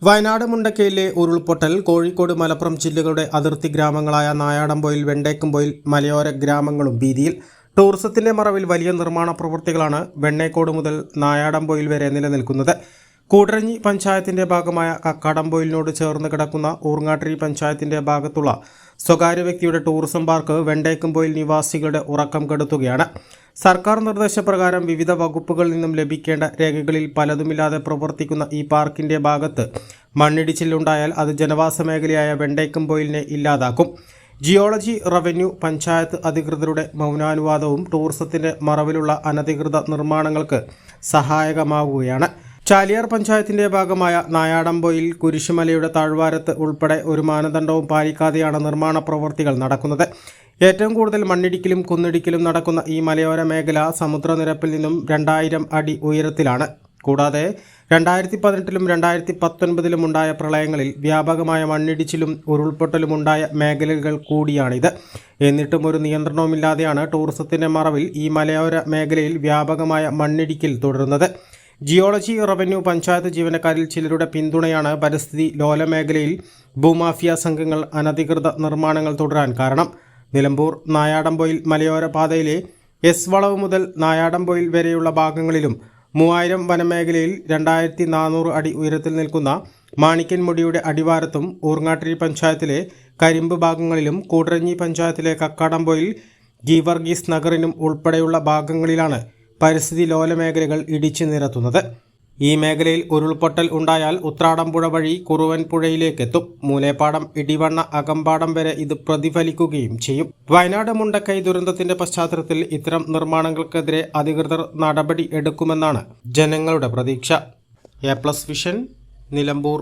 വയനാട് മുണ്ടക്കയിലെ ഉരുൾപൊട്ടൽ കോഴിക്കോട് മലപ്പുറം ജില്ലകളുടെ അതിർത്തി ഗ്രാമങ്ങളായ നായാടംപൊയിൽ വെണ്ടേക്കുംപൊയിൽ മലയോര ഗ്രാമങ്ങളും ഭീതിയിൽ. ടൂറിസത്തിന്റെ മറവിൽ വലിയ നിർമ്മാണ പ്രവൃത്തികളാണ് വെണ്ണേക്കോട് മുതൽ നായാടംപൊയിൽ വരെ നിലനിൽക്കുന്നത്. കൂടരഞ്ഞി പഞ്ചായത്തിന്റെ ഭാഗമായ കക്കാടംപൊയിലിനോട് ചേർന്ന് കിടക്കുന്ന ഊർങ്ങാട്ടിരി പഞ്ചായത്തിന്റെ ഭാഗത്തുള്ള സ്വകാര്യ വ്യക്തിയുടെ ടൂറിസം പാർക്ക് വെണ്ടേക്കുംപൊയിൽ നിവാസികളുടെ ഉറക്കം കെടുത്തുകയാണ്. സർക്കാർ നിർദ്ദേശപ്രകാരം വിവിധ വകുപ്പുകളിൽ നിന്നും ലഭിക്കേണ്ട രേഖകളിൽ പലതുമില്ലാതെ പ്രവർത്തിക്കുന്ന ഈ പാർക്കിന്റെ ഭാഗത്ത് മണ്ണിടിച്ചിലുണ്ടായാൽ അത് ജനവാസ മേഖലയായ വെണ്ടേക്കുംപൊയിലിനെ ഇല്ലാതാക്കും. ജിയോളജി, റവന്യൂ, പഞ്ചായത്ത് അധികൃതരുടെ മൗനാനുവാദവും ടൂറിസത്തിന്റെ മറവിലുള്ള അനധികൃത നിർമ്മാണങ്ങൾക്ക് സഹായകമാവുകയാണ്. ചാലിയാർ പഞ്ചായത്തിന്റെ ഭാഗമായ നായാടംപൊയിൽ കുരിശുമലയുടെ താഴ്വാരത്ത് ഉൾപ്പെടെ ഒരു മാനദണ്ഡവും പാലിക്കാതെയാണ് നിർമ്മാണ പ്രവൃത്തികൾ നടക്കുന്നത്. ഏറ്റവും കൂടുതൽ മണ്ണിടിക്കലും കുന്നിടിക്കലും നടക്കുന്ന ഈ മലയോര മേഖല സമുദ്രനിരപ്പിൽ നിന്നും 2000 അടി ഉയരത്തിലാണ്. കൂടാതെ 2018-ലും 2019-ലും ഉണ്ടായ പ്രളയങ്ങളിൽ വ്യാപകമായ മണ്ണിടിച്ചിലും ഉരുൾപൊട്ടലുമുണ്ടായ മേഖലകൾ കൂടിയാണിത്. എന്നിട്ടും ഒരു നിയന്ത്രണവുമില്ലാതെയാണ് ടൂറിസത്തിന്റെ മറവിൽ ഈ മലയോര മേഖലയിൽ വ്യാപകമായ മണ്ണിടിക്കൽ തുടരുന്നത്. ജിയോളജി, റവന്യൂ, പഞ്ചായത്ത് ജീവനക്കാരിൽ ചിലരുടെ പിന്തുണയാണ് പരിസ്ഥിതി ലോല മേഖലയിൽ ഭൂമാഫിയ സംഘങ്ങൾ അനധികൃത നിർമ്മാണങ്ങൾ തുടരാൻ കാരണം. നിലമ്പൂർ നായാടംപൊയിൽ മലയോര പാതയിലെ എസ് വളവ് മുതൽ നായാടംപൊയിൽ വരെയുള്ള ഭാഗങ്ങളിലും 3000 വനമേഖലയിൽ 2400 അടി ഉയരത്തിൽ നിൽക്കുന്ന മാണിക്യൻമുടിയുടെ അടിവാരത്തും ഊർങ്ങാട്ടിരി പഞ്ചായത്തിലെ കരിമ്പ് ഭാഗങ്ങളിലും കൂടരഞ്ഞി പഞ്ചായത്തിലെ കക്കാടംപൊയിൽ ഗീവർഗീസ് നഗറിനും ഉൾപ്പെടെയുള്ള ഭാഗങ്ങളിലാണ് പരിസ്ഥിതി ലോല മേഖലകൾ ഇടിച്ചു നിരത്തുന്നത്. ഈ മേഖലയിൽ ഉരുൾപൊട്ടൽ ഉണ്ടായാൽ ഉത്രാടംപുഴ വഴി കുറുവൻ പുഴയിലേക്കെത്തും. മൂലേപ്പാടം, ഇടിവണ്ണ, അകമ്പാടം വരെ ഇത് പ്രതിഫലിക്കുകയും ചെയ്യും. വയനാട് മുണ്ടക്കൈ ദുരന്തത്തിന്റെ പശ്ചാത്തലത്തിൽ ഇത്തരം നിർമ്മാണങ്ങൾക്കെതിരെ അധികൃതർ നടപടി എടുക്കുമെന്നാണ് ജനങ്ങളുടെ പ്രതീക്ഷ. A plus vision, Nilambur.